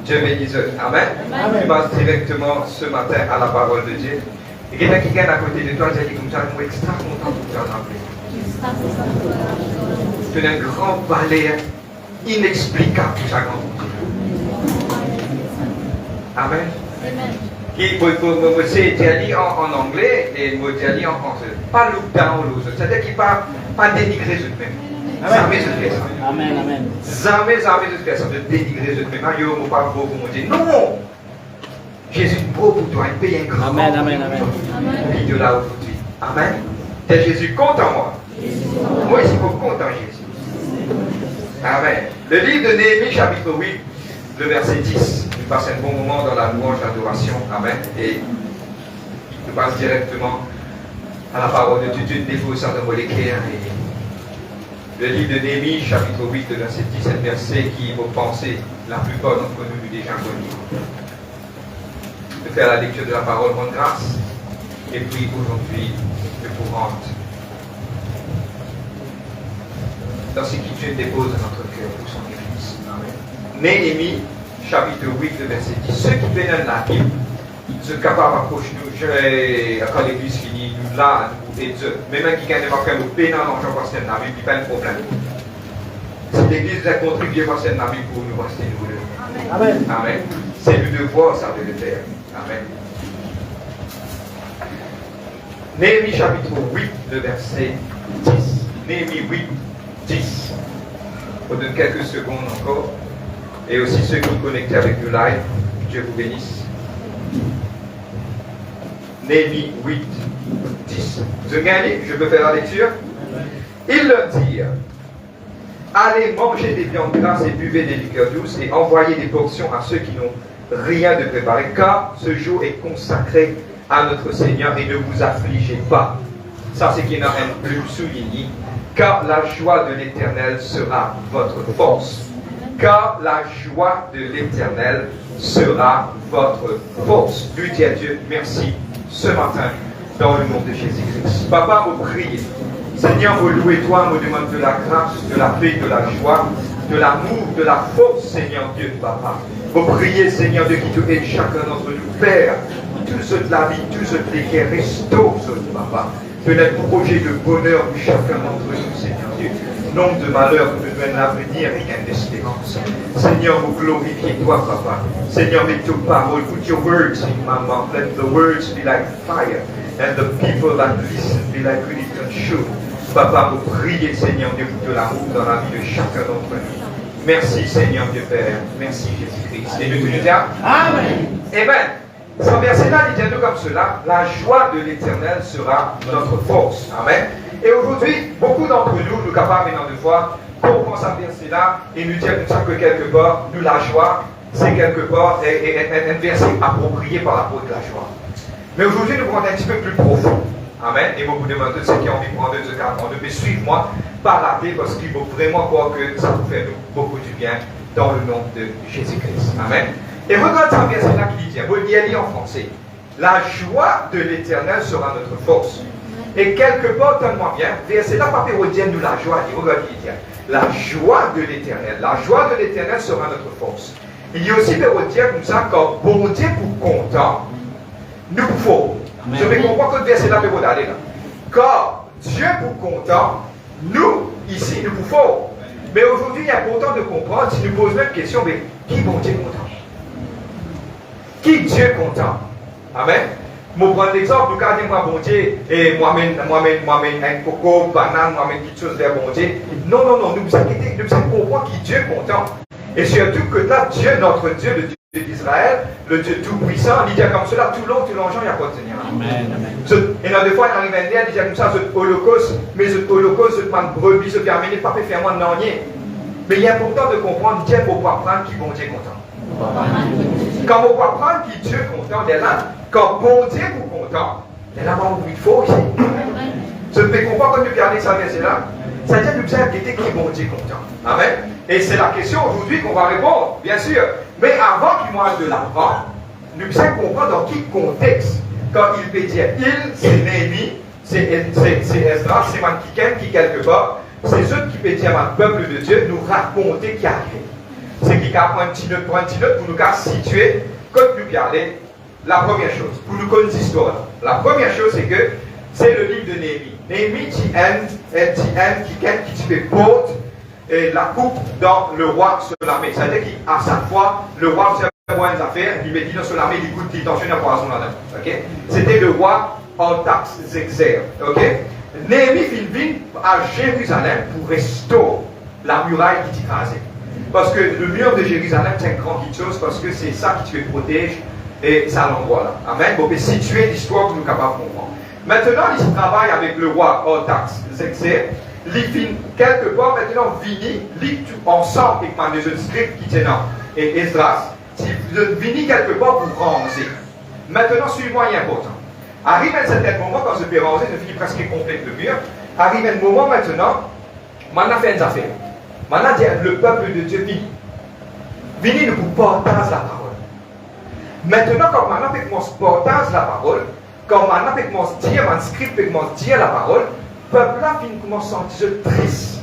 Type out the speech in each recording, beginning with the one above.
Dieu bénisse. Amen. Tu passes directement ce matin à la parole de Dieu. Et quelqu'un qui vient à côté de toi, j'ai dit comme ça, je suis extra content de te rencontrer. Tu as un grand balai inexplicable, chaque Amen. Qui c'est dit en anglais et moi dit en français. Pas look down, c'est-à-dire qu'il ne pas dénigrer eux-mêmes. Jamais je fais ça. Amen, amen. Jamais je fais ça de dénigrer eux-mêmes. Yo, mon pas beau pour mon Dieu. Non! Jésus est beau pour toi, il paye un grand. Amen, amen, amen. Vie de là aujourd'hui. Amen. Et Jésus compte en moi. Moi, il faut compte en Jésus. Amen. Le livre de Néhémie, chapitre 8, le verset 10. Nous passons un bon moment dans la louange d'adoration. Amen. Et nous passons directement à la parole de Dieu. Dieu dépose ça dans l'équerre. Le livre de Néhémie, chapitre 8, le verset 10, un verset qui, vos pensées, la plupart d'entre nous, nous déjà connus. De faire la lecture de la parole, rendre grâce. Et puis aujourd'hui, de vous rendre dans ce qui Dieu dépose dans notre cœur pour son Église. Amen. Néhémie, chapitre 8, le verset 10. Ceux qui viennent la Bible, ils sont capables d'approcher nous. Quand l'Église finit, nous là, nous et Dieu. Mais même qui gagne pas faire nous payer dans l'argent parce que la Bible, il n'y a pas de problème. Si l'Église a contribué parce que la Bible pour nous, parce que nous le. Amen. Amen. C'est le devoir, ça de le faire. Amen. Néhémie chapitre 8, le verset 10. Néhémie 8, 10. On donne quelques secondes encore. Et aussi ceux qui sont connectés avec nous live, Dieu vous bénisse. Néhémie 8, 10. Vous avez gagné? Je peux faire la lecture? Ils leur dirent, allez manger des viandes grasses et buvez des liqueurs douces et envoyez des portions à ceux qui n'ont rien de préparé, car ce jour est consacré à notre Seigneur et ne vous affligez pas. Ça, c'est qu'il y en a un plus souligné. Car la joie de l'Éternel sera votre force. Car la joie de l'Éternel sera votre force. Lui dit à Dieu, merci ce matin dans le nom de Jésus-Christ. Papa, vous priez. Seigneur, vous louez toi, vous demande de la grâce, de la paix, de la joie, de l'amour, de la force, Seigneur Dieu, Papa. Vous priez, Seigneur Dieu, qui te aide chacun d'entre nous. Père, tout ce de la vie, tout ce qui est restaure, Papa. Peut-être projet de bonheur pour chacun d'entre nous, Seigneur Dieu. Nombre de malheurs que nous devons l'avenir et gain d'espérance. Seigneur, vous glorifiez toi, Papa. Seigneur, mets tes paroles, put your words in my mouth. Let the words be like fire. And the people that listen be like really consumed. Papa, vous priez, Seigneur Dieu, pour de l'amour dans la vie de chacun d'entre nous. Merci, Seigneur Dieu Père. Merci, Jésus-Christ. Et nous te disons, Amen. Amen. Ce verset-là, il dit nous comme cela, la joie de l'Éternel sera notre force. Amen. Et aujourd'hui, beaucoup d'entre nous, nous sommes capables maintenant de voir, comprendre ce verset-là et nous dire que quelque part, nous, la joie, c'est quelque part un verset approprié par rapport à la joie. Mais aujourd'hui, nous prenons un petit peu plus profond. Amen. Et vous demandez tous ceux qui ont envie de prendre ce cadre, de me suivre moi, pas rater parce qu'il faut vraiment croire que ça vous fait beaucoup du bien dans le nom de Jésus-Christ. Amen. Et regarde ce verset-là qui dit, vous le lire en français. La joie de l'Éternel sera notre force. Et quelque part, donne-moi bien, verset-là, pas dire nous la joie, il regarde qui dit, la joie de l'Éternel. La joie de l'Éternel sera notre force. Il y a aussi des dire comme ça, quand bon Dieu pour content, nous pouvons. Je vais comprendre que le verset là, vous allez là. Car Dieu pour content, nous, ici, nous pouvons. Mais aujourd'hui, il est important de comprendre, si nous posons une question, mais qui bon Dieu content? Qui Dieu content? Amen. Je vais prendre l'exemple, nous gardons moi bon Dieu, et moi-même un coco, banane, moi-même quelque chose vers bon Dieu. Non, nous inquiétons, nous comprendre qui Dieu content. Et surtout que là, Dieu, notre Dieu, le Dieu d'Israël, le Dieu tout-puissant, il dit comme cela, tout long, il n'y a pas de Seigneur. Amen, amen. Et dans des fois, il arrive un dia, il dit comme ça, ce holocauste, mais ce holocauste, ce pan de brebis, ce terminé, pas faire moi non rien. Mais il est important de comprendre, Dieu ne peut pas prendre qui bon Dieu content. Quand on va prendre qui Dieu content, là, quand bon Dieu vous content, là, il faut ici. Je ne peux pas quand nous regardons ça, verset là. Ça veut dire que nous avons inquiété qui bon Dieu content. Amen. Et c'est la question aujourd'hui qu'on va répondre, bien sûr. Mais avant qu'il mange de l'avant, nous devons comprendre dans quel contexte, quand il peut dire il, c'est Néhémie, c'est Esdras, c'est Mankiken qui quelque part, c'est eux qui peut dire à peuple de Dieu, nous raconter qui arrive. c'est qu'il y a un petit note pour nous situer, comme nous regardez, la première chose, pour nous connaître l'histoire. La première chose, c'est que c'est le livre de Néhémie. Néhémie qui fait porte et la coupe dans le roi sur la main. C'est-à-dire qu'à chaque fois, le roi faisait une affaire, il mettait sur la main, il goûte, il tensionne un poisson là-dedans. Okay? C'était le roi Artaxerxès. Okay? Néhémie vient à Jérusalem pour restaurer la muraille qui t'écrasait. Parce que le mur de Jérusalem, c'est une grande chose, parce que c'est ça qui te protège, et c'est à l'endroit là. Amen. On peut situer l'histoire pour nous capables de comprendre. Maintenant, il travaille avec le roi Artaxerxès. Il finit quelque part, maintenant, Vini, ensemble avec les scripts qui tiennent et Esdras, Vini quelque part pour ranger. Maintenant, suivez-moi, il est important. Arrive à un certain moment, quand je fais ranger, je finis presque complet le mur. Arrive un moment maintenant, maintenant fait une affaire. Maintenant, le peuple de Dieu vini. Vini nous partage la parole. Maintenant, quand maintenant, avec mon partage la parole, quand maintenant, avec mon dire, mon script, avec mon dire la parole, le peuple là finit commence à sentir triste.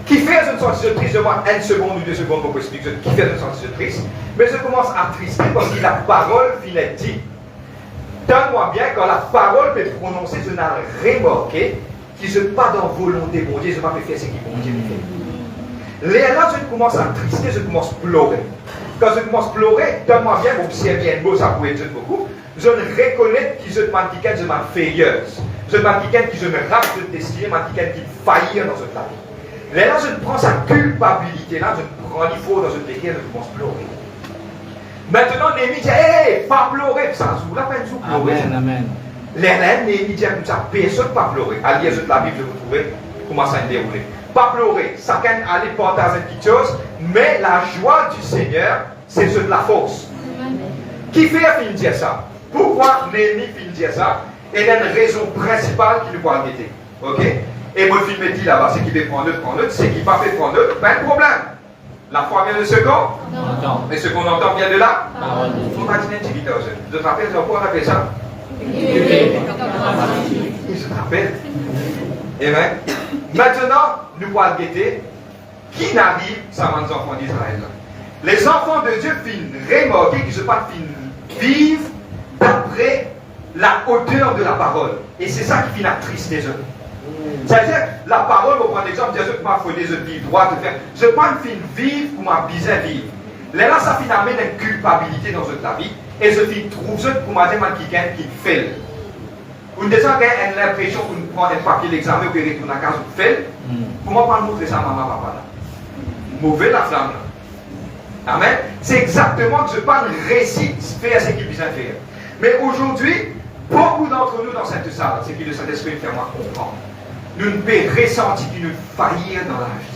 Qui fait une sentir triste, je vois 1 seconde ou 2 secondes pour expliquer qui fait une sentir triste, mais je commence à trister parce que la parole finit dit. Donne-moi bien, quand la parole peut être prononcée, je n'ai remarqué qu'il ne pas dans volonté, mon Dieu, je ne vais pas faire ce qu'il bon Dieu fait. Là, je commence à trister, je commence à pleurer. Quand je commence à pleurer, donne-moi bien, bon, si bien beau, ça pourrait être beaucoup, je ne reconnais que je demande quelqu'un, je m'en failleuse. Je demande quelqu'un qui je me rate de destiné, je demande quelqu'un qui faillir dans cette vie. Là, je prends sa culpabilité, là, je prends l'effort dans cette équipe, je commence à pleurer. Maintenant, Néhémie dit, hé, pas pleurer, ça joue la peine de pleurer. Amen, amen. L'Hélène, Néhémie dit comme ça, personne ne pas pleurer. Allez, de la Bible, vous trouvez comment ça se déroule. Pas pleurer, chacun allait partager une petite chose, mais la joie du Seigneur, c'est ce de la force. Qui fait finir dire ça? Pourquoi Néhémie finit dire ça? Et il y a une raison principale qui nous va arrêter. Ok? Et mon film me dit là-bas, c'est qui veut prendre neutre, c'est qui pas fait prendre neutre, pas de problème. La foi vient de ce qu'on entend. Mais ce qu'on entend vient de là. Il faut pas dire un petit peu. Je te rappelle, on appelle ça. Je te rappelle. Amen. Maintenant, nous allons guetter qui n'arrive sans les enfants d'Israël. Les enfants de Dieu finissent remarquer qu'ils ne sont pas vivre d'après la hauteur de la parole. Et c'est ça qui finit la tristesse. C'est-à-dire, la parole, vous prenez l'exemple, Dieu m'a fait des vivre droit, de faire. Je prends une fille vivre pour ma bien vivre. Là, ça finit amener une culpabilité dans la vie. Et je finis trouver pour ma dire quelqu'un qui fait. Vous avez l'impression que vous prenez un papier l'examen, vous retournez à la case, vous faites. Comment pas montrer ça à maman, papa là? Mauvais la flamme là. Amen. C'est exactement que je parle récit, faire ce qu'il vient faire. Mais aujourd'hui, beaucoup d'entre nous dans cette salle, c'est que le Saint-Esprit fait moi comprendre. Nous ne pouvons ressentir qu'il nous faillir dans la vie.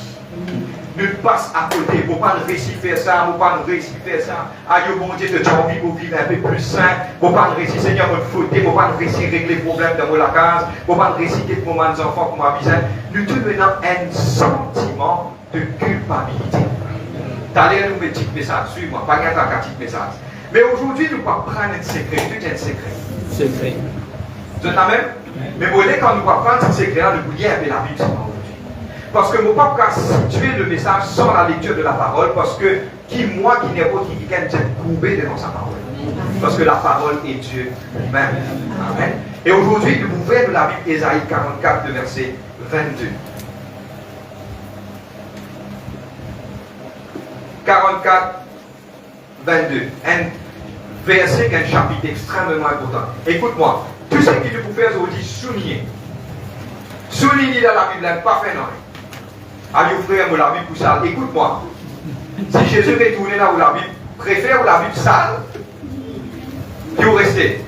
Nous passons à côté. Vous ne pouvez pas réussir faire ça, vous ne pouvez pas réussir faire ça. Aïe, bon Dieu, tu as envie de vivre un peu plus sain. Vous ne pouvez pas réussir, Seigneur, votre faute. Vous ne pouvez pas réussir à régler les problèmes dans la case. Vous ne pouvez pas réussir pour mes enfants, pour ma besoin. Nous devenons un sentiment de culpabilité. T'allez nous mettre un petit message dessus, moi, pas un petit message. Mais aujourd'hui, nous ne pouvons pas prendre un secret. Tout est un secret. Secret. Vous êtes la même? Mais vous voyez, quand nous pouvons prendre ce secret-là, nous voulons un peu la Bible aujourd'hui. Parce que nous ne pouvons pas situer le message sans la lecture de la parole, parce que qui moi, qui n'est pas qui quelqu'un qui est courbé devant sa parole. Parce que la parole est Dieu lui-même. Amen. Et aujourd'hui, nous ouvrons la Bible Ésaïe 44, verset 22. 44, 22. Un verset qui est un chapitre extrêmement important. Écoute-moi, tout ce qu'il faut faire aujourd'hui, souligner. Souligner dans la Bible, pas fait non. Allez, frère, la Bible pour ça. Écoute-moi. Si Jésus est tourné là où la Bible, préfère la Bible sale, puis vous restez.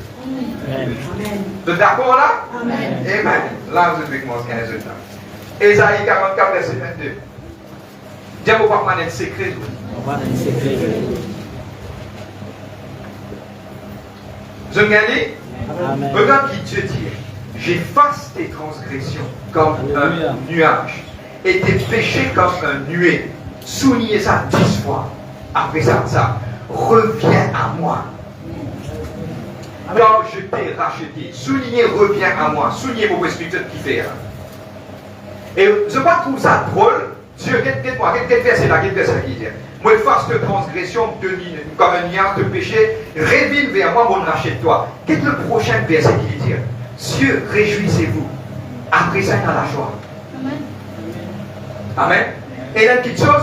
Vous êtes d'accord là? Amen. Amen. Là, je vais commencer un résultat. Ésaïe 44, verset 22. Dieu ne va pas demander un secret. Je me gagne. Regarde qui Dieu dit. J'efface tes transgressions comme un nuage et tes péchés comme un nuée. Soulignez ça 10 fois. Après ça, reviens à moi. Comme je t'ai racheté. Soulignez, reviens à moi. Soulignez vos explications qui fait. Et je ne trouve ça drôle. Dieu, quel verset là, quel verset qui dit, moi, face de transgression, comme un niard de péché, révèle vers moi, mon rachète-toi. Quel est le prochain verset qui dit, Dieu, réjouissez-vous. Après ça, il y a la joie. Amen. Amen. Et là,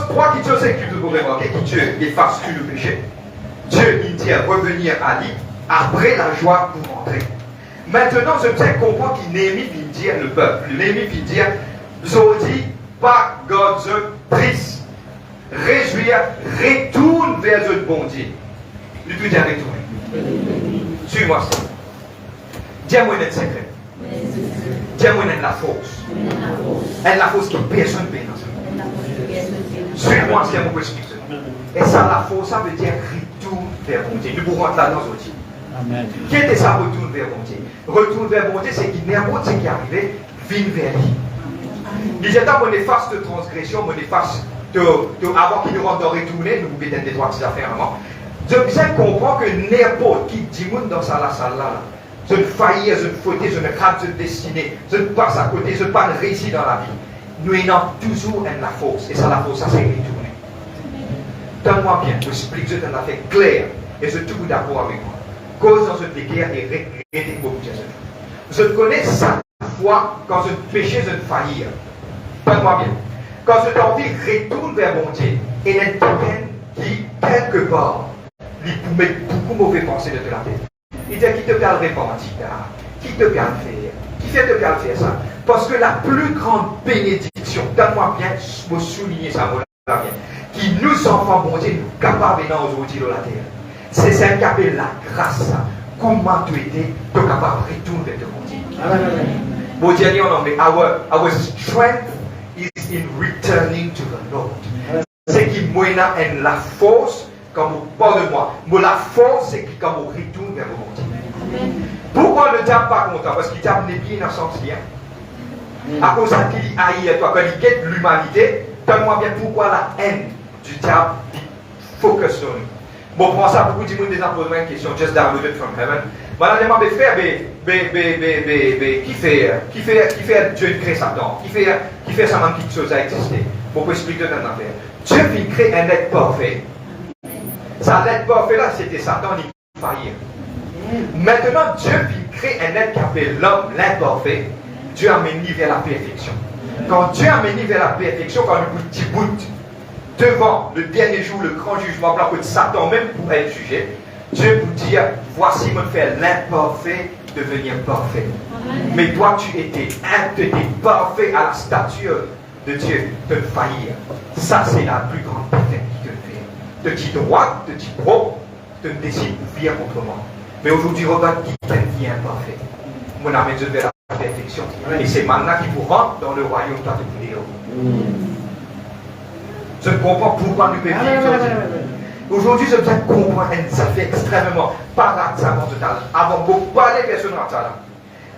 trois petites choses, c'est que tu peux remarquer que Dieu efface tout le péché. Dieu, il dit revenir à lui, après la joie pour rentrer. Maintenant, je sais comprendre qu'il Néhémie vient dire le peuple. Néhémie vient dire, Zodi, pas God the triste. Réjouir, retourne vers le bon Dieu. Lui tout dit retourner. Suis-moi ça. Dis-moi notre secret. Dis-moi la force. Elle la force qui personne ne peut dans ça. Suis-moi, c'est mon expliquer. Et ça, la force, ça veut dire retourne vers bon Dieu. Nous pourrons entrer là-dedans aussi. Amen. Qui était ça, retourne vers bon Dieu? Retourne vers bon Dieu, c'est qu'il n'y a pas qui est arrivé, vine vers lui. Il disait, dans mon efface de transgression, mon efface avant qu'il nous rentre dans retourner, nous pouvons peut-être des trois petites affaires avant. Je bien comprends que n'importe qui dit dans sa salle là, je ne faillis, je ne fautais, je ne crame, je ne destinais, je ne passe à côté, je ne pas réussi dans la vie. Nous ayons toujours la force, et ça, la force, ça c'est retourner. Donne-moi bien, je explique, je t'en ai fait clair, et je suis tout d'accord avec moi. Cause dans cette guerre et regretter beaucoup de choses. Je connais ça fois quand je péchais, je ne faillis. Donne-moi bien. Quand je t'en dis, retourne vers mon Dieu, et il y a quelqu'un qui, quelque part, lui met beaucoup de mauvais pensées de la tête. Il dit, qui te peut le répandre, qui te peut le faire, qui fait te peut le faire ça. Parce que la plus grande bénédiction, donne-moi bien, je vais souligner ça, moi, qui nous enfants, bon Dieu, nous capables aujourd'hui dans la terre. C'est ça qui appelle la grâce. Comment tu étais, tu es capable de retourner vers mon Dieu. Bon Dieu, on en met, our strength is in returning to the Lord. C'est qui moyenne la force, comme vous parlez de moi. Mais la force, c'est qui comme vous retourne vers mon Dieu. Pourquoi le diable pas content? Parce qu'il diable n'est bien dans son lien. À cause qu'il haït toi, quand il guette l'humanité, donne-moi bien pourquoi la haine du diable focus sur nous. Bon, pour ça, beaucoup de gens des posent une question, just downloaded from heaven. Malheureusement, qui fait Dieu crée Satan? Qui fait ça même quelque chose à exister? Pour expliquer dans l'affaire. Dieu vient créer un être parfait. Ça, l'être parfait là, c'était Satan, il faillir. Maintenant, Dieu vient créer un être qui appelle l'homme, l'imparfait. Dieu amène vers la perfection. Quand Dieu amène vers la perfection, quand nous petit bout devant le dernier jour, le grand jugement, blanc que Satan même pour être jugé, Dieu vous dit, voici mon fait l'imparfait devenir parfait. Mais toi, tu étais parfait à la stature de Dieu, de faillir. Ça, c'est la plus grande perfection qui te fait. De qui droit, de qui propre, de décide de vivre autrement. Mais aujourd'hui, regarde qui est imparfait. Mon âme est vers la perfection. Et c'est maintenant qu'il vous rentre dans le royaume de Dieu. Je comprends pourquoi nous pouvons vivre aujourd'hui. Aujourd'hui, je viens comprendre ça fait extrêmement paradoxalement total. Avant de parler de personnes dans ça,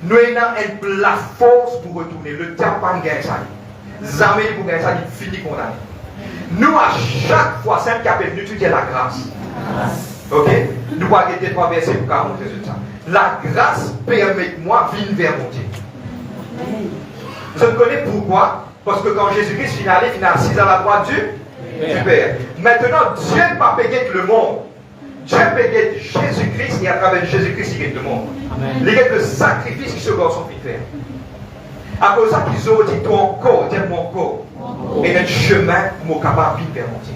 nous avons la force pour retourner. Le diable pas gagner ça. Jamais pour gagner ça, il finit condamné. Nous, à chaque fois, c'est un qui appelle nous étudier la grâce. Ok? Nous allons regarder 3 versets pour montrer ça. La grâce permet-moi de venir vers mon Dieu. Je ne connais pourquoi. Parce que quand Jésus-Christ finit assis à la droite du Père. Maintenant, Dieu n'a pas payé le monde. Dieu payé Jésus-Christ et à travers Jésus-Christ, il gagne le monde. Il y a le sacrifice qui se garçon fait faire. À cause de ça qu'ils ont dit ton corps, dis mon corps. Et notre chemin pour capable de vivre vers mon Dieu.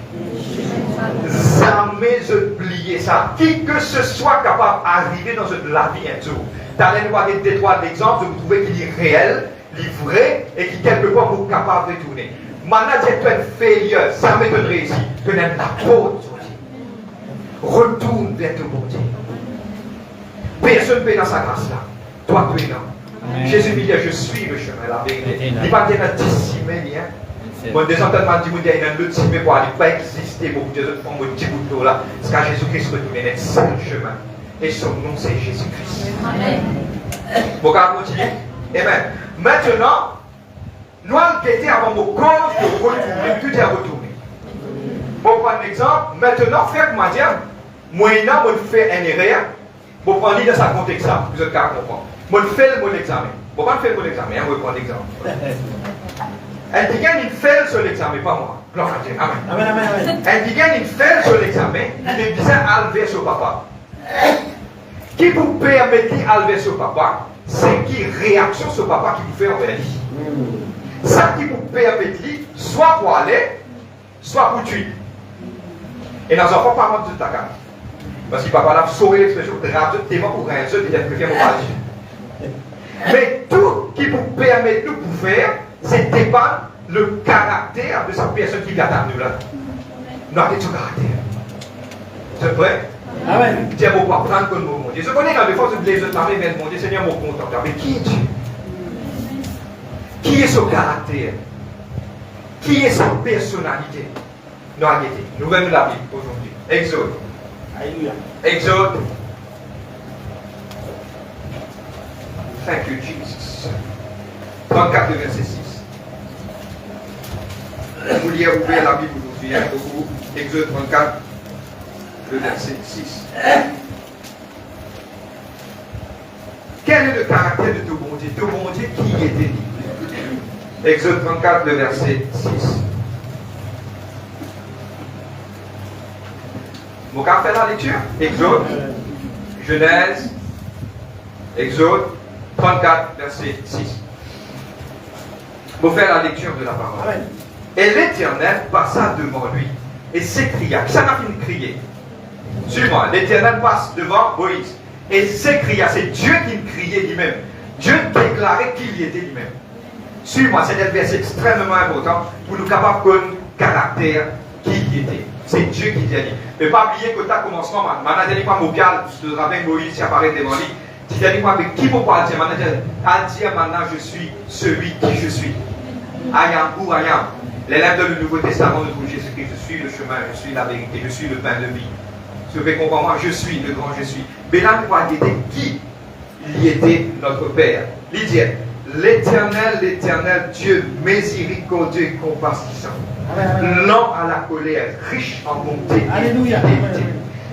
Jamais oublier ça. Qui que ce soit capable d'arriver dans la vie un jour. Dans les noix des 3 d'exemple, vous trouvez qu'il est réel, livré et qui quelque part vous capable de retourner. Maintenant, tu es un failure, ça m'étonnerait ici, que tu es la faute. Retourne vers ton bon Dieu. Personne ne peut dans sa grâce là. Toi, tu es là. Jésus dit, je suis le chemin, la vérité. Il n'est pas bien dissimé, hein. Mon désentendement dit, il y a un autre dissimé pour aller pas exister, beaucoup de autres formes de petits bouts là. Parce que Jésus-Christ retourne, il est le seul chemin. Et son nom, c'est Jésus-Christ. Amen. Bon, on va continuer. Amen. Maintenant, nous allons guetter avant mon corps de retourner, tout est retourné. Pour prendre un exemple, maintenant, faites-moi dire, moi, je fais un erreur, pour prendre l'idée dans sa contexte, vous êtes capable de comprendre. Je fais le mot d'examen. Pourquoi je fais le mot d'examen? Je vais prendre l'exemple. Elle dit qu'elle fait sur l'examen, pas moi. Gloire à Dieu. Amen. Amen, amen, amen. Elle dit qu'elle fait sur l'examen, il est bien enlevé sur papa. Qui vous permet d'enlever sur papa, c'est qui réaction sur papa qui vous fait envers lui. Ça qui vous permet de soit pour aller, soit pour tuer. Et dans un enfant, pas mal de ta gamme. Parce que papa l'a sauvé l'expression de rage, tellement pour rien, je peut-être que mon pas. Mais tout qui vous permet de vous faire, c'est dépendre le caractère de cette personne qui vient à nous là. Nous avons son caractère. C'est vrai? Amen. Dieu ne va pas prendre comme mon Dieu. Je connais quand des fois, je les autres parler, mais mon Dieu, Seigneur, mon content. Mais qui est Dieu? Qui est son caractère? Qui est sa personnalité? Nous avons été. Nous venons de la Bible aujourd'hui. Exode. Alléluia. Exode. Thank you, Jesus. 34, le verset 6. Vous vouliez ouvrir la Bible aujourd'hui, hein, beaucoup. Exode 34, le verset 6. Quel est le caractère de ton bon Dieu? Ton bon Dieu qui était dit? Exode 34, le verset 6. Vous pouvez faire la lecture? Exode, Genèse, Exode 34, verset 6. Vous faites la lecture de la parole. Amen. Et l'Éternel passa devant lui et s'écria. Ça n'a fini de crier. Suis-moi, l'Éternel passe devant Moïse et s'écria. C'est Dieu qui me criait lui-même. Dieu déclarait qu'il y était lui-même. Suis-moi, c'est un verset extrêmement important pour nous capables de caractère qui y était. C'est Dieu qui t'a dit. Mais pas oublier que tu as commencement, maintenant, tu n'as pas mobial, le rabbin Moïse qui apparaît devant lui. Tu as dit, moi, avec qui vous parle dire maintenant, maintenant, je suis celui qui je suis. I am who I am. Les lettres du Nouveau Testament nous disent Jésus-Christ, je suis le chemin, je suis la vérité, je suis le pain de vie. Ce que comprends moi, je suis le grand je suis. Mais là, nous parlons qui il y était notre Père. Lydia, l'Éternel, Dieu miséricordieux et compassissant, lent à la colère, riche en bonté et fidélité,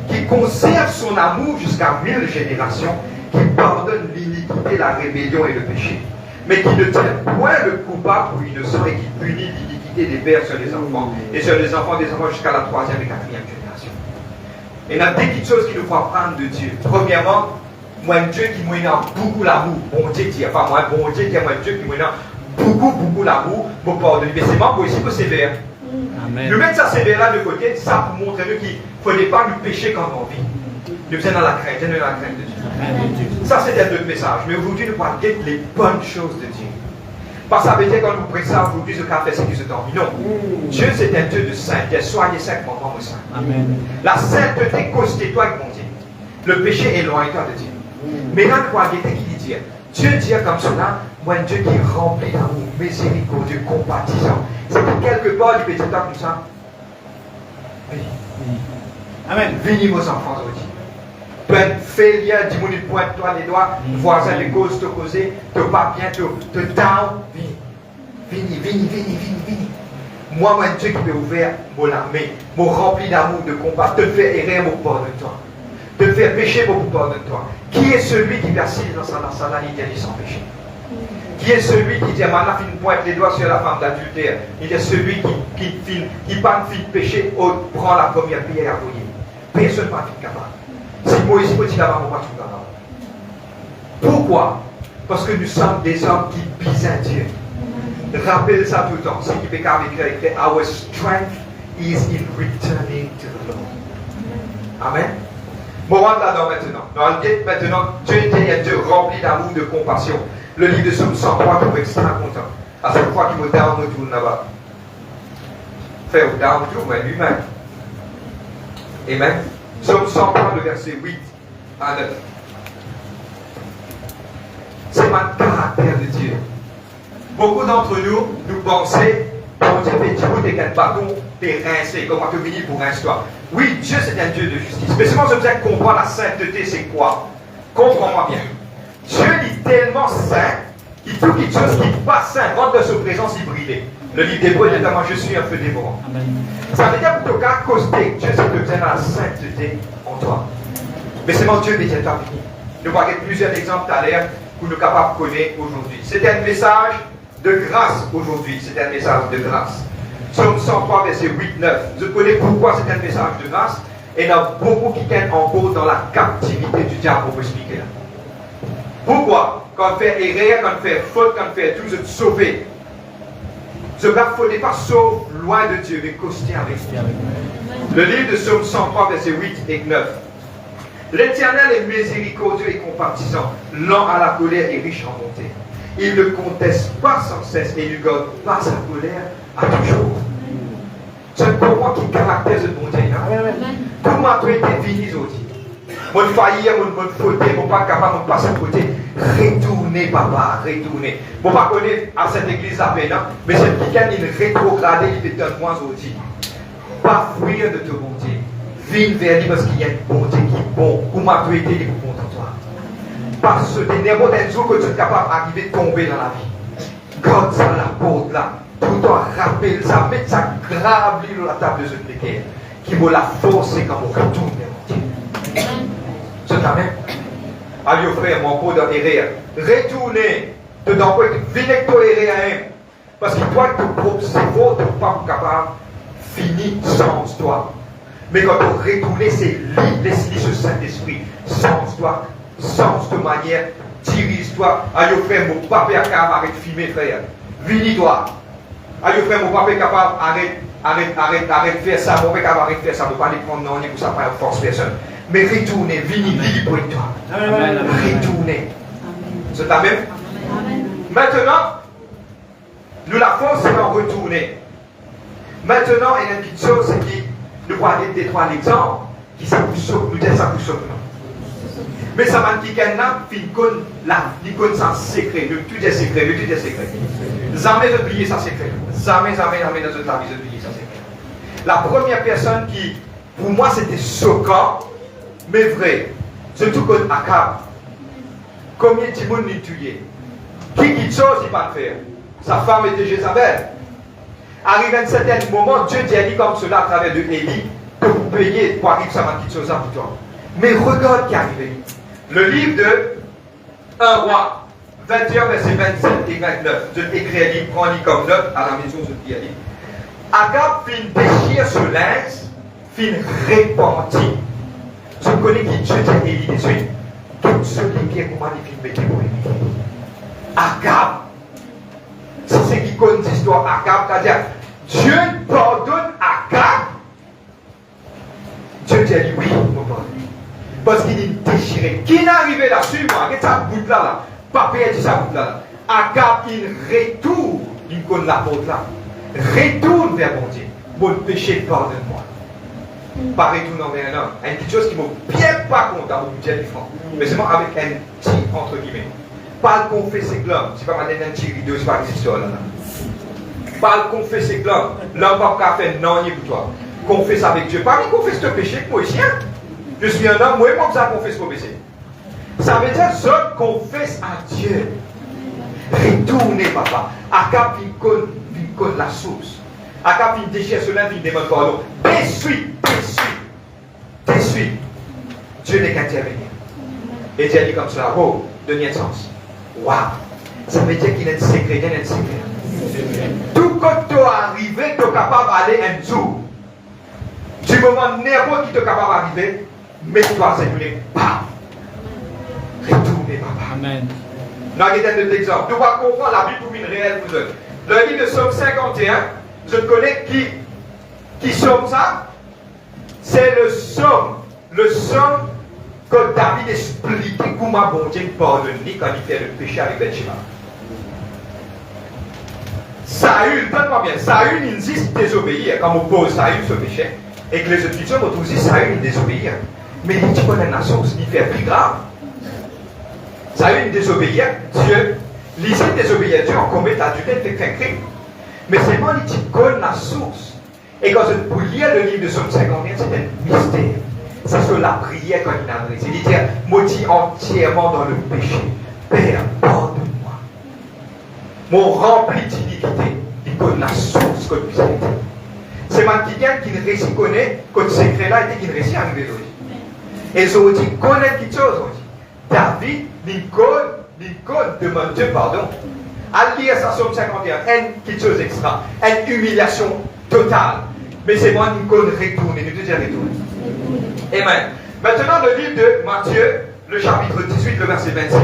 qui conserve son amour jusqu'à 1000 générations, qui pardonne l'iniquité, la rébellion et le péché, mais qui ne tient point le coupable pour innocent et qui punit l'iniquité des pères sur les enfants et sur les enfants des enfants jusqu'à la 3e et 4e génération. Et il y a des petites choses qui nous font apprendre de Dieu. Premièrement, moi, un Dieu qui m'a beaucoup l'amour. Bon Dieu qui est pas moi, bon Dieu qui est moi, un Dieu qui m'a beaucoup l'amour, mon pardonner. Mais c'est moi pour ici que sévère. Amen. Nous mettre ça sévère là de côté, ça pour montrer nous qu'il ne fallait pas nous pécher quand on vit. Nous sommes dans la crainte, nous sommes dans la crainte de Dieu. Amen. Ça c'est un autre message. Mais aujourd'hui, nous parlons les bonnes choses de Dieu. Parce que ça veut dire quand nous prêchons aujourd'hui ce qu'a fait ce qui se tombe. Non. Dieu c'est un Dieu de sainteté. Soyez saints, mon moi saint. Amen. La sainteté cause toi avec mon Dieu. Le péché éloigne-toi de Dieu. Maintenant, nous voyons qui dit Dieu dit comme cela, moi un Dieu qui est rempli d'amour, miséricordieux, compatissant. C'est que quelque part, il peut dire comme ça. Oui. Amen. Venez vos enfants aujourd'hui. Ben, fais lien, dis-moi, pointe-toi les doigts, voisin les causes te causer, te pas bien, te down. Venez. Moi, un Dieu qui peut ouvrir mon armée, mon rempli d'amour, de combat, te fait errer mon pardonne-toi. Te faire pécher, mon pardonne-toi. Qui est celui qui persiste dans sa l'idée sans péché? Qui est celui qui dit, maintenant, il pointe les doigts sur la femme d'adultère? Il est celui qui pas de péché, prend la première pierre à voyer. Personne ne va être capable. Si Moïse peut dire là-bas, on va tout capable. Pourquoi? Parce que nous sommes des hommes qui pisent Dieu. Rappelle ça tout le temps. Ce qui peut avec our strength is in returning to the Lord. Amen. On rentre là-dedans maintenant. Dans le guet maintenant, Dieu était un Dieu rempli d'amour, de compassion. Le livre de Psaume 103 qui est extrêmement content. À chaque fois qu'il me down, me tourne là-bas. Fait au down, tout, mais lui-même. Amen. Psaume 103, le verset 8 à 9. C'est le caractère de Dieu. Beaucoup d'entre nous, nous pensons, bon Dieu fait du t'es qu'un bâton, t'es rincé, comment tu finis pour rincer-toi. Oui, Dieu c'est un Dieu de justice. Mais seulement je vous ai comprendre la sainteté, c'est quoi? Comprends-moi bien. Dieu est tellement saint qu'il faut quelque chose qui n'est pas saint rentre dans sa présence, il brille. Le livre d'Hébreux dit notamment je suis un feu dévorant. Ça veut dire pour ton cas, causer Dieu c'est de besoin de la sainteté en toi. Mais seulement Dieu n'est pas fini. Nous voyons plusieurs exemples tout à l'heure pour nous capables de connaître aujourd'hui. C'était un message de grâce aujourd'hui. C'est un message de grâce. Psaume 103, verset 8-9. Je connais pourquoi c'est un message de grâce. Et il y en a beaucoup qui tiennent encore dans la captivité du diable pour expliquer là. Pourquoi? Quand on fait erreur, quand on fait faute, quand on fait tout, vous êtes sauvé. Ce ne n'est pas sauve loin de Dieu, mais costé avec Dieu. Le livre de Psaume 103, verset 8 et 9. L'Éternel est miséricordieux et compatissant, lent à la colère et riche en bonté. Il ne conteste pas sans cesse et ne garde pas sa colère à toujours. C'est pour moi qui caractérise le bon Dieu. Comment tu été fini aujourd'hui? Mon faillir, mon faute, mon pas capable de passer à côté. Retournez, papa, retournez. Bon, pas connaître à cette église à peine, mais c'est quelqu'un qui est rétrogradé, qui fait un mois aujourd'hui. Pas fuir de ton bon Dieu. Viens vers lui parce qu'il y a un bon Dieu qui est bon. Comment tu été, il est bon en toi. Parce que n'importe quel jour que tu es capable d'arriver de tomber dans la vie. Quand ça la porte là, tout le temps rappelle ça, mettre ça grave sur la table de ce précaire, qui va la forcer quand on retourne vers mon Dieu. C'est ta même. Allez, frère, mon pot dans les rires. Retournez dedans quoi, venez toi et rien. Parce que toi, ton propre cerveau, tu n'es pas capable de finir sans toi. Mais quand on retourne, c'est lui, laisse-lui ce Saint-Esprit. Sans toi, sans de manière, dirige-toi. Allez, frère, mon papa est capable de filmer, frère. Vinis-toi. Allez, frère, mon papa est capable arrête de faire ça. Mon papa est capable de faire ça. Ne pas les prendre non, pour ça, pas force personne. Mais retournez, venez libre pour toi. Retournez. C'est la même. Maintenant, nous la force, c'est d'en retourner. Maintenant, il y a une petite chose, c'est que nous voyons des trois exemples qui s'accouchent, nous disons ça couche. Mais ça m'a dit qu'un âme, il connaît ça secret, le tout est secret, le tout est secret. Jamais oublier ça secret. Jamais dans notre vie, oublier ça secret. La première personne qui, pour moi, c'était choquant, mais vrai. Surtout comme Akab. Combien de monde l'a tué? Qui chose il va le faire? Sa femme était Jézabel. Arrivé à un certain moment, Dieu dit comme cela à travers de Élie, pour payer pour arriver à ma petite chose pour toi. Mais regarde qui est arrivé. Le livre de 1 roi, 21, verset 27 et 29. Je t'écris un livre, prends-le comme note à la maison, je t'écris un livre. Akab fin déchire ce linge, fin répandit. Je connais qui Dieu dit Élie des suites. Tout ce qui est comment il filme pour Élie. Akab. C'est ce qui connaît l'histoire Akab, c'est-à-dire Dieu pardonne Akab. Dieu dit oui, mon pardon. Parce qu'il est déchiré. Qui n'est arrivé là-dessus, moi? Qu'est-ce que ça bout là? Papa a dit ça bout là. Akab, il retourne, il connaît la porte là. Retourne vers mon Dieu. Mon péché, pardonne-moi. Pas retourne vers un homme. Une petite chose qui ne m'a bien pas content, mon budget du franc. Mais seulement avec un petit entre guillemets. Pas le confesser que l'homme. C'est pas ma une petite vidéo, c'est pas une histoire là. Pas le confesser que l'homme. L'homme va pas faire non, ni pour toi. Confesse avec Dieu. Pas lui confesse ton péché, moi ici. Je suis un homme, moi, ça confesse mon péché. Ça veut dire, je confesse à Dieu. Retournez, papa. Akab, il connaît la source. Akab, il déchire cela, il demande pardon. Déçu. Dieu n'est qu'à intervenir. Et Dieu dit comme cela, oh, deuxième sens. Waouh. Ça veut dire qu'il y a un secret, il y a un secret. Tout quand tu es arrivé, tu es capable d'aller un jour. Du moment n'importe qui est capable d'arriver, mets-toi à s'écouler. Bam! Retournez, papa. Amen. Nous avons un exemple. Nous allons comprendre la Bible pour une réelle vous. Le livre de Psaume 51, je connais qui somme ça. C'est le psaume que David explique comment bon Dieu pardonne quand il fait le péché avec Bathsheba. Saül, donne-moi bien, Saül insiste désobéir, comme on pose Saül ce péché, et que les Écritures ont dit Saül désobéir. Mais il dit qu'on a une source, il fait plus grave. Saül désobéir, Dieu, l'issue désobéir Dieu, en commet adultère, fait un crime. Mais seulement il dit qu'on a la source. Et quand vous lisez le livre de Psaume 51, c'est un mystère. C'est sur la prière qu'on a adressée. Il dit, maudit entièrement dans le péché. Père, pardonne-moi. Mon rempli d'iniquité, il connaît la source que vous avez. C'est quelqu'un qui ne réussit connaît que ce secret-là était qu'il réussit à arriver aujourd'hui. Et ils ont dit, connaît quelque chose. David, Lincoln demande Dieu pardon. À lire ça, Somme 51, quelque chose extra, une humiliation totale. Mais c'est moi qui me retourner, nous déjà retourner. Amen. Maintenant, le livre de Matthieu, le chapitre 18, le verset 26.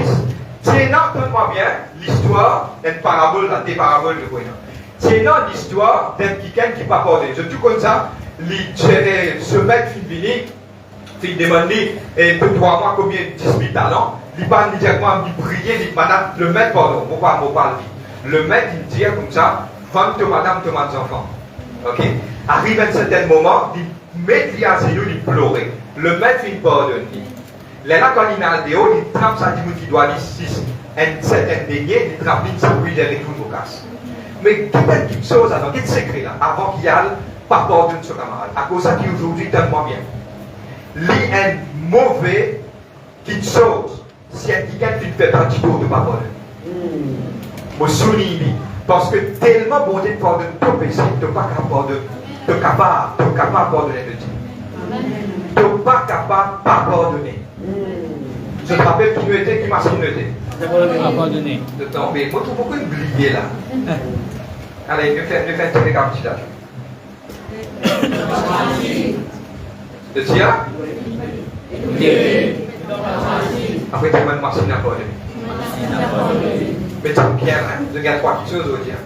Tiens, entends-moi bien l'histoire d'une parabole, des paraboles de Koina. Tiens, l'histoire d'un quelqu'un qui pas pardonné. Je dis comme ça, il se met il demande et pour 3 mois combien 10 000 talents. Il parle directement, il prier, il madame, le maître, pardon, pourquoi on parle le maître, il dit comme ça, vente madame, tes enfants. Ok? Arrive à un certain moment, il met à ses yeux, il pleure. Le maître, il pardonne. Là, quand il a des hauts, il trappe sa dîme qui doit aller 6. Un certain dénier, il trappe une sapouille derrière tout le casse. Mais quelque chose, alors, quel secret là, avant qu'il y ait pas pardonne ce camarade. À cause de ça qui aujourd'hui tellement bien. Lui, un mauvais quelque chose, si un quelqu'un qui fait un petit tour de parole. Je souligne, parce que tellement bon Dieu pardonne ton péché, tu n'es pas capable de pardonner de Dieu. Tu n'es pas capable de pardonner. Je te rappelle qui nous était, qui m'a signé était. Pardonner. De tomber. Moi, je trouve beaucoup oublié là. Allez, je fais un petit récapitulatif. De Tia? Après, tu m'as machine à pardonner. Mais c'est bien, hein? Je garde 3 petites choses au dire.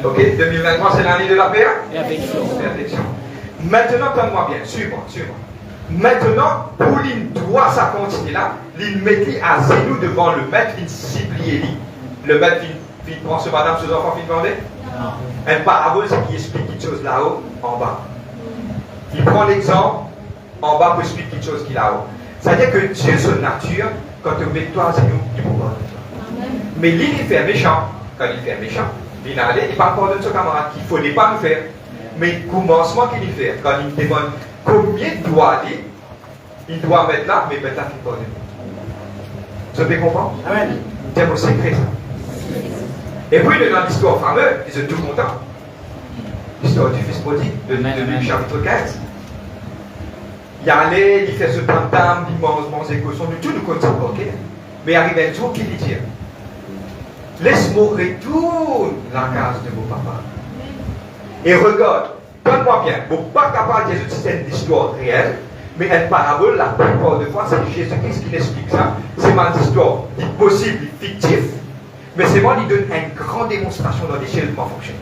Ok, 2023, c'est l'année de la paix? Perfection. Maintenant, prends-moi bien, suis-moi. Maintenant, pour l'une doit ça continuer là, l'une mettait à genoux devant le maître, il suppliait lui. Le maître, il prend ce madame, ses enfants, il demandait? Un parabole, c'est qui explique quelque chose là-haut, en bas. Il prend l'exemple, en bas, pour expliquer quelque chose qui est là-haut. C'est-à-dire que Dieu, son nature, quand tu mets toi à genoux, il vous pardonne. Mais lui, il fait méchant. Quand il fait méchant, il n'a pas pardonné son camarade, qu'il ne fallait pas le faire. Mais le commencement qu'il fait, quand il demande combien il doit mettre là, mais maintenant il pardonne. Vous avez compris? Amen. C'est mon secret, ça. Et puis, dans l'histoire fameuse, ils sont tous contents. L'histoire du fils prodigue, de chapitre 15. Il allait, il fait ce tam-tam, il mange des cochons, tout le côté, ok? Mais il arrive un jour qu'il dit, laisse-moi retourner la case de mon papa. Et regarde, donne-moi bien, vous n'êtes pas capable de dire que c'est une histoire réelle, mais une parabole, la plupart de fois, c'est Jésus-Christ qui explique ça. C'est ma histoire, dit possible, fictif, mais c'est moi qui donne une grande démonstration dans l'échelle de comment fonctionne.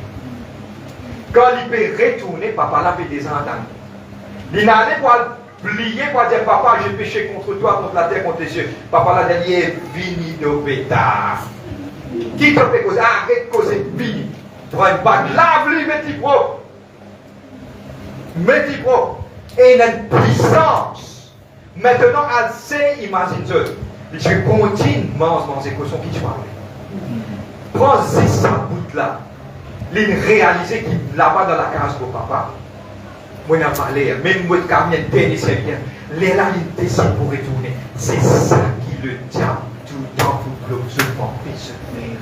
Quand il peut retourner, papa l'a fait des ans d'années. Il n'a pas plier pour dire papa, j'ai péché contre toi, contre la terre, contre les cieux. Papa l'a dit, vini de bêta. Qui te fait causer? Arrête de causer, vini. Prends une bague, lave-lui, mets-y propre. Mets-y propre. Et il a une puissance. Maintenant, elle sait, imagine-toi. Je continue, manger cochon qui tu parles. Prends-y sa bout là. Il réalisé qu'il là-bas dans la case pour papa. Moi, je parlé, même moi, quand il y a c'est bien. Les là, il décide pour retourner. C'est ça qui le diable tout le temps vous globement fait se faire.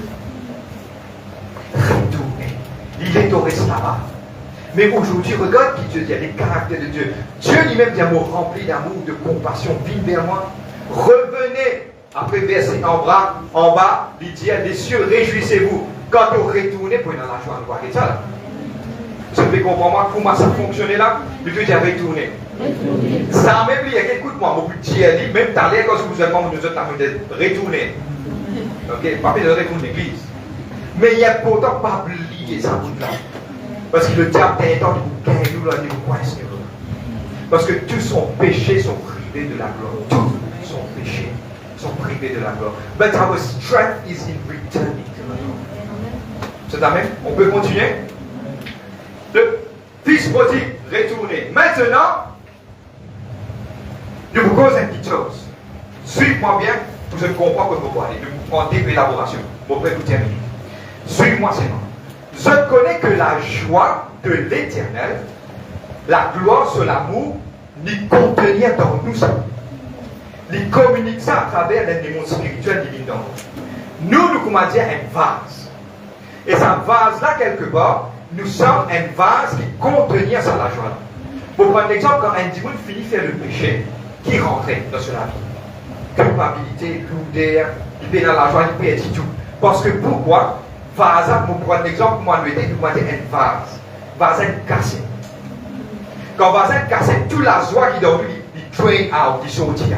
Retourner. Il est au reste là-bas. Mais aujourd'hui, regarde qui Dieu dit, les caractères de Dieu. Dieu lui-même dit un mot rempli d'amour, de compassion. Viens vers moi. Revenez. Après, verset en bas, il dit, les cieux, réjouissez-vous. Quand vous retournez, pour aller dans la joie, vous voyez ça là. Je peux comprendre comment ça fonctionnait là. Il peut dire retourner. Ça même, il y a écoute-moi, mon petit dit, même t'as l'air quand vous êtes nous autres, retourner. Ok, pas de retourner l'église. Mais il y a pourtant pas oublier ça tout là. Parce que le diable est temps de vous gagner, nous là, de vous coincer. Parce que tous son péché sont privés de la gloire. Tous son péché sont privés de la gloire. But our strength is in returning to the Lord. C'est la même? On peut continuer? Le fils prodigue retourné. Maintenant, je vous cause une petite chose. Suivez-moi bien, pour que je comprends que vous pouvez aller. Je vous prends des élaborations. Bon, près vous terminer. Suivez-moi seulement. Je connais que la joie de l'éternel, la gloire sur l'amour, n'y contenir dans nous ça. Il communique ça à travers les mondes spirituels divins dans nous. Nous, comment dire, un vase. Et ce vase-là, quelque part, nous sommes un vase qui contenir ça la joie. Pour prendre l'exemple, quand un dimanche finit de faire le péché, qui rentrait dans cela vie? Culpabilité, lourdeur, il peut dans la joie, il peut être tout. Parce que pourquoi? vase, pour prendre l'exemple, moi, je vais vous dire un vase. Vase cassé. Quand vase cassé, toute la joie qui donne, il train out, il sortit.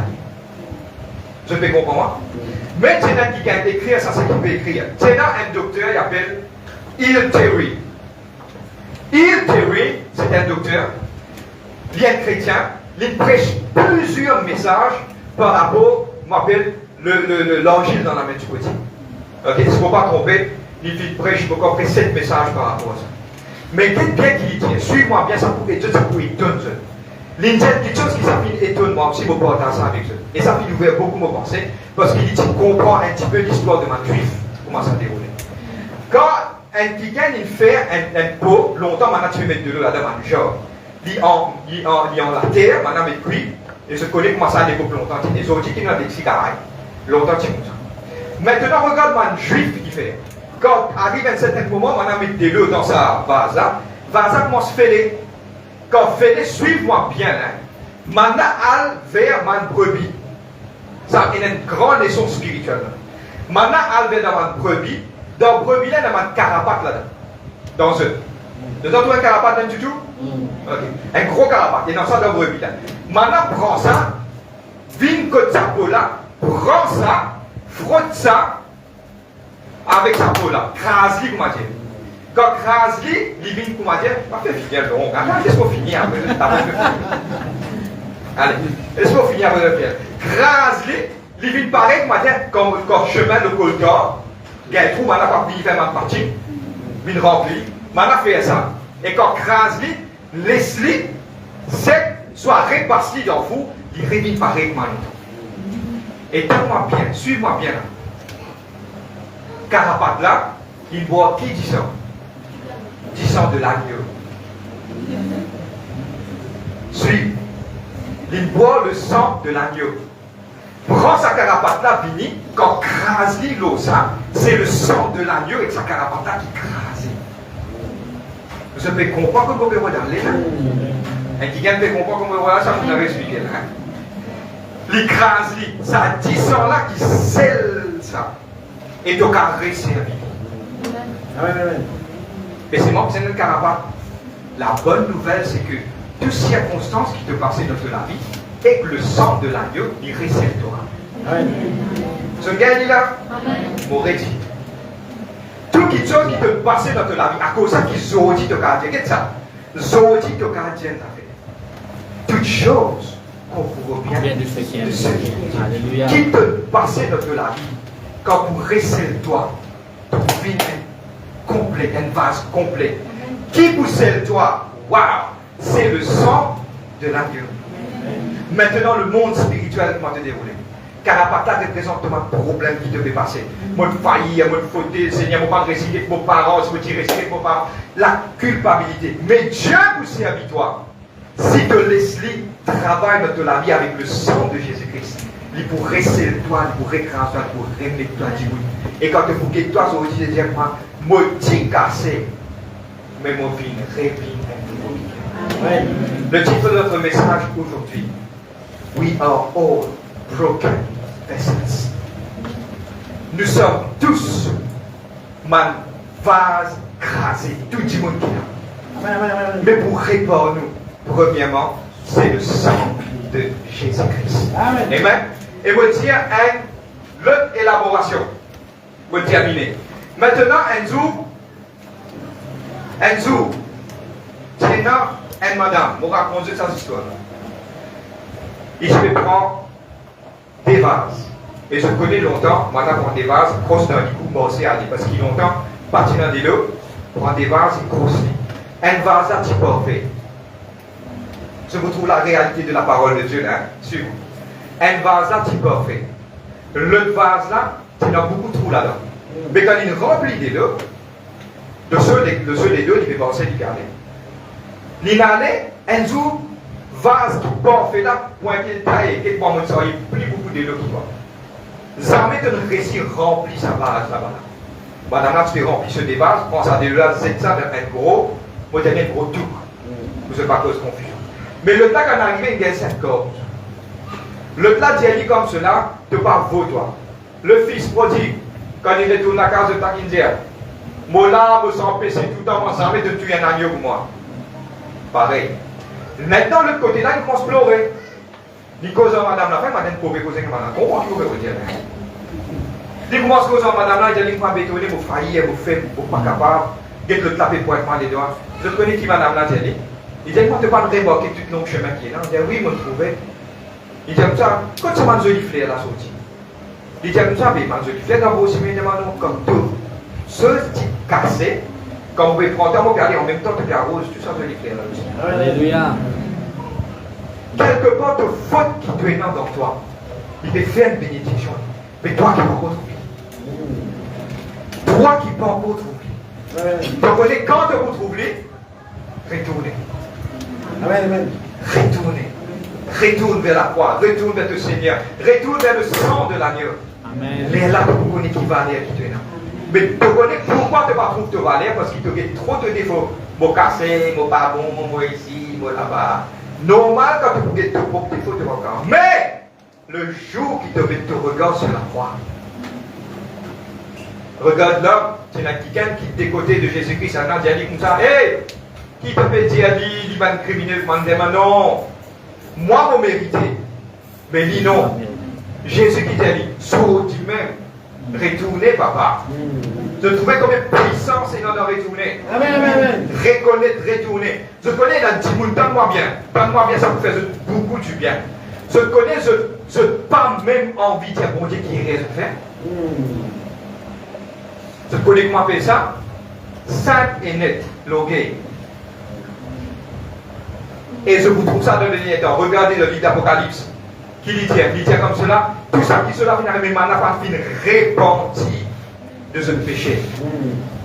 Je peux comprendre? Mais c'est là qui a écrit, ça c'est qui peut écrire. C'est là un docteur, il appelle Hill Terry. Hill Terry, c'est un docteur, bien chrétien, il prêche plusieurs messages par rapport, je m'appelle l'angile dans la main du côté. Ok, il ne faut pas tromper, il prêche encore près 7 messages par rapport à ça. Mais quelqu'un qui dit, suis-moi bien, ça pour étonner, ça pour étonner. Il y a quelque chose qui s'appelle étonne moi aussi, je partage ça avec eux. Et ça fait ouvrir beaucoup mes pensées, parce qu'il comprend un petit peu l'histoire de ma juif, comment ça déroule. Quand un qui gagne une fer, un pot, longtemps, maintenant tu peux mettre de l'eau là-dedans, genre, il en la terre, maintenant il cuit, et je connais comment ça découpe longtemps. Les autres qui ont des cigarettes, longtemps tu montes. Maintenant, regarde un juif qui fait. Quand arrive un certain moment, maintenant met de l'eau dans sa vase là commence à fêler. Quand fêler, suive-moi bien, hein. Maintenant, al vers ma brebis. Ça, il y a une grande leçon spirituelle. Maintenant, al vers dans ma brebis. Dans la brebis, là, il y a un carapace là-dedans. Dans eux. Dedans, tu as un carapace là du tout? Ok. Un gros carapace. Et dans ça, dans la brebis là. Maintenant, prends ça. Viens côté sa peau là. Prends ça. Frotte ça. Avec sa peau là. Crase-lui, comment dire. Quand crase-lui, il vient, comment dire. Pas fait finir le long. Attends, laisse-moi finir après. Allez, laisse-moi finir après le faire. Crase-lui, il vient pareil, comment dire, comme chemin de coltor. Il y a un trou, maintenant, quand il fait ma partie, il remplit. Maintenant, fait ça. Et quand crase-lui, laisse-lui, sec, soit réparti dans le fou, il revient pareil, maintenant. Et donne-moi bien, suis-moi bien là. Carapace là, il boit qui dit ça? Dit ça de l'agneau. Suis. Il boit le sang de l'agneau. Prends sa carapace là, Vini, quand crase l'eau, ça, c'est le sang de l'agneau et sa carapace là qui crase. Vous avez compris comment vous regardez là? Et qui vient de comprendre comment vous regardez ça, vous avez expliqué là. L'écrase, ça dit ça là qui scelle ça. Et donc à resservir. Mais c'est moi qui c'est le carapace. La bonne nouvelle, c'est que toute circonstance qui te passait dans la vie, et que le sang de l'agneau, il resservira. Ce gars dit là, m'aurait dit. Toute chose qui te passait dans la vie, à cause de ça, qui zodi te gardien. Qu'est-ce que ça? Zodi te gardien, ça fait. Toute chose qu'on vous revient de ce qui te passait dans la vie, quand vous recèle-toi, ton vin complet, un vase complet. Qui vous scelle-toi? Waouh! C'est le sang de l'agneau. Maintenant, le monde spirituel comment te dérouler. Carapata représente un problème qui te fait passer. Moi, de faillir, moi, de fauter, Seigneur, moi, pas réciter vos parents, si vous tirez vos parents. La culpabilité. Mais Dieu vous servit toi. Si te laisse-lui travaille dans la vie avec le sang de Jésus-Christ, il pourrait rester toi, il pourrait écraser toi, il pourrait remettre toi du bout. Et quand vous quittez toi, vous dites, moi, t'y cassé, mais mon vie répine un peu. Le titre de notre message aujourd'hui, We are all broken vessels. Nous sommes tous man vase crasé, tout le monde qui est là. Mais pour réparer nous, premièrement, c'est le sang de Jésus-Christ. Amen. Et vous dire l'autre élaboration. Vous terminer. Maintenant, Enzo, c'est un madame, on raconte cette histoire. Il se prend des vases. Et je connais longtemps, madame prend des vases, grosse d'un coup, bossé à dire, parce qu'il longtemps, parti dans des lots, prend des vases et grosse. Un vase à type parfait. Je vous trouve la réalité de la parole de Dieu là, sur vous. Un vase là, type parfait. Le vase là, il y a beaucoup de trous là-dedans. Mais quand il remplit des lots, de ceux des deux, il fait penser du garder. Il allait, un jour, vase qui parfait là, pointé le taille, et pour moi, il n'y a plus beaucoup de lots qui vont. Jamais un récit remplit sa vase là-bas. Madame là, tu fais remplir ce des vases, prends ça de là, c'est ça, un gros, moi, tu as un gros tout. Vous ne pas cause confusion. Mais le temps qu'on arrive, il y a 7 cordes. Le plat dit comme cela, de par vous, toi. Le fils prodigue, quand il retourne à la case de Takindia, Mon là, me sens PC tout le temps, moi, ça de tuer un agneau pour moi. Pareil. Maintenant, l'autre côté là, il commence à pleurer. Il cause à madame la femme, madame pauvre cause à madame. Comment il peut dire? Il commence à causer à madame là, il dit moi bétonné, vous faillir, vous faites, vous pas capable. Il le taper pour être mal les doigts. Je connais qui madame là, il dit. Il dit, moi, tu pas me débarquer tout le long chemin qui est là. Il dit, oui, moi, je trouvais. Il dit, comme ça, quand c'est ma jolie fleur la sortie. Il dit, comme ça, mais ma jolie fleur, d'abord aussi, mais demandons comme tout. Ce type cassé, quand vous pouvez prendre, vous regardez en même temps que la rose, tout ça, jolie fleur là aussi. Alléluia. Quelque part de faute qui te énorme dans toi, il te fait une bénédiction. Mais toi qui ne peux pas trouver. Toi qui ne peux pas trouver. Donc, quand tu vous trouver, retournez. Amen, amen. Retourne vers la croix, retourne vers le Seigneur, retourne vers le sang de l'agneau. Amen. Les là, vous connaissez qui va aller, qui te énorme. Mais tu connais pourquoi tu ne pas trouver te valeur parce qu'il te fait trop de défauts. Mon cassé, mon pas bon, mon ici, mon là-bas. Normal quand tu fais tout pour défaut de regard. Mais le jour qui te met ton regard sur la croix, regarde l'homme, c'est quelqu'un qui est des côtés de Jésus-Christ, un an, il a dit comme ça, hey, qui te fait dire, il va me criminel, non, moi, mon mérité, mais lui non. Jésus qui t'a dit, saute même, retournez, papa. Je trouvais combien de puissance et non de retourner. Amen, amen, amen. Reconnaître, retourner. Je connais la Timoun, donne-moi bien, ça me fait beaucoup du bien. Je connais, je pas même envie de dire, bon Dieu, qui est raison de faire. Je connais comment faire ça. Simple et net, logué. Et je vous trouve ça dans le dernier temps. Regardez le livre d'Apocalypse. Qui dit comme cela. Tout ça qui cela finalement, mais n'a pas fini répenti de ce péché.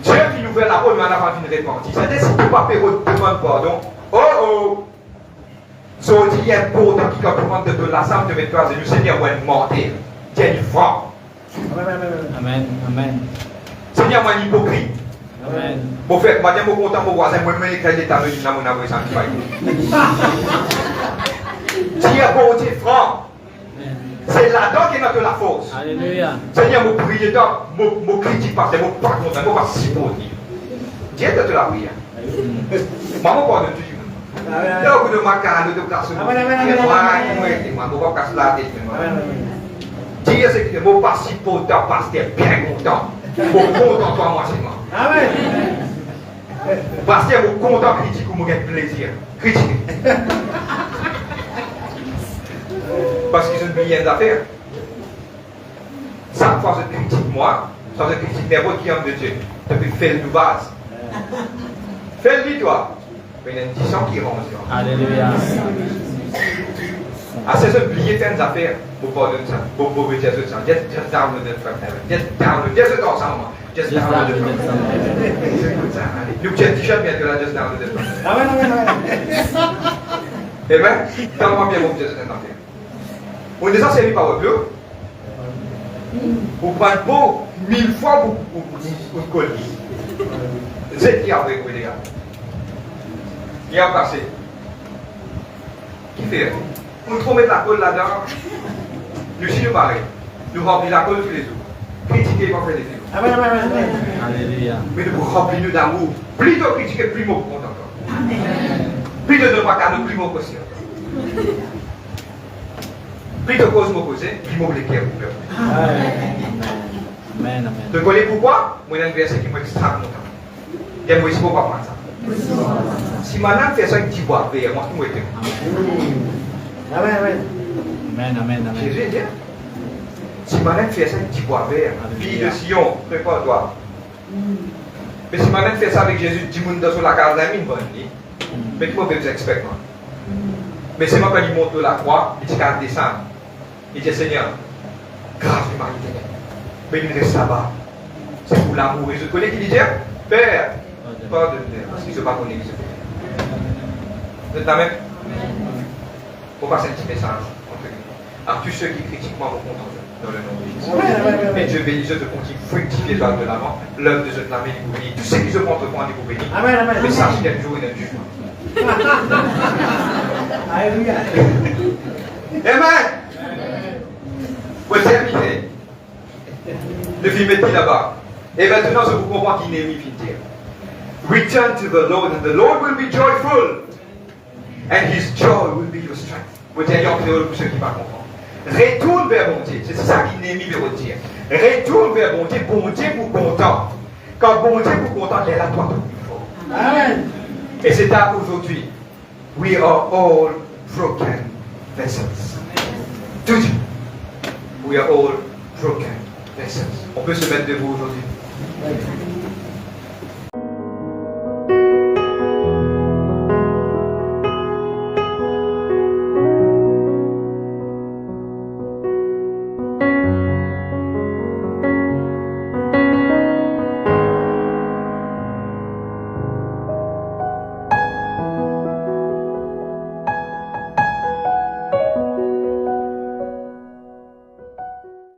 Dieu qui nous fait la parole, mais n'a pas fini répenti. C'est-à-dire, si tu ne pas faire demande pardon, oh, ça dit important qui quand tu de la salle de mettre place et le Seigneur va être mortel. Tiens, il franc. Amen. Amen. Seigneur, moi, hypocrite. Amen. Bon fait, moi, je suis content, mon voisin, moi, je suis l'état de l'île, mon amour, ça me fait. Dieu, bon Dieu, franc. C'est là-dedans qu'il y a de la force. Alléluia. Seigneur, mon prière, mon critique parce que mon pas content, mon pas si bon. Dieu te la prière. Maman parle de Dieu. Il y a beaucoup de macarons, de garçons. Moi, je vais casser la tête. Dieu, c'est que mon pas si content parce que bien content. Mon content, toi, moi, c'est moi. Amen. Parce que mon content critique ou mon plaisir. Critique. Parce qu'ils ont oublié d'affaires. Chaque fois que je critique moi, ça je critique n'importe qui homme de Dieu. Tu peux faire de base. Fais-le toi. Mais il y a une discussion qui rentre. Alléluia. Ah, c'est oublier faire des affaires. Pour pardonner ça. Pour dire ça. Just down with it from heaven. Just down with it. Just ensemble. Just down with it from heaven. Nous avons t-shirt bientôt là, just down with it from heaven. Amen, amen, amen. Eh bien, tellement bien mon Dieu, c'est un affaire. On est servi par le bleu. Vous prenez beau 1000 fois pour coller. C'est qui a avec vous, les gars? Qui a passé? Qui fait? On trouve mettre la colle là-dedans. Nous sommes pareil. Nous remplissons la colle tous les jours. Critiquez pas faire des films. Amen, amen, amen. Alléluia. Mais nous remplissons d'amour. Plus de critiquer, plus de content encore. Plus de devoir qu'à nous, plus de conscient. Plus de cause m'opposer, plus de l'équerre pour peur. Amen. Tu connais pourquoi? Moi, il y a un verset qui m'extrêmement content. Et moi, il ne faut pas prendre ça. Si madame fait ça, il dit bois vert, moi, tout est. Amen, amen. Amen. Amen. Jésus dit, si madame fait ça, il dit bois vert. Fille de Sion, prépare-toi. Mais si madame fait ça avec Jésus, 10 monde sur la case d'amis, une bonne nuit. Mais tu peux vous expecter. Mais c'est moi quand il monte de la croix, il dit qu'à descendre. Il dit Seigneur, grâce d'humanité. Mais il reste là-bas. C'est pour l'amour. Et je connais qui dit Père, pardonne-moi, parce qu'il ne se pas connaître. Vous êtes là même? Il faut passer un petit message entre nous. À tous ceux qui critiquent moi, vos contents dans le nom de Jésus. Et Dieu bénit ceux de continue fructifier vers de l'avant. L'œuvre de ce temps est vous bénit. Tous ceux qui se montrent pour vous bénir. Amen, amen. Mais sache qu'il y a un jour et un jugement. Alléluia. Amen. Pour terminer, le film est là-bas. Et maintenant, je vous comprends qu'il Néhémie vient dire. Return to the Lord, and the Lord will be joyful, and His joy will be your strength. Vous dire en créole pour ceux qui ne comprennent pas. Retourne vers bon Dieu. C'est ça qu'il Néhémie veut dire. Retourne vers bon Dieu pour content. Quand bon Dieu pour content, il est là toi tout il faut. Amen. Et c'est à aujourd'hui. We are all broken vessels. Tout dit. We are all broken vessels. On peut se mettre debout aujourd'hui.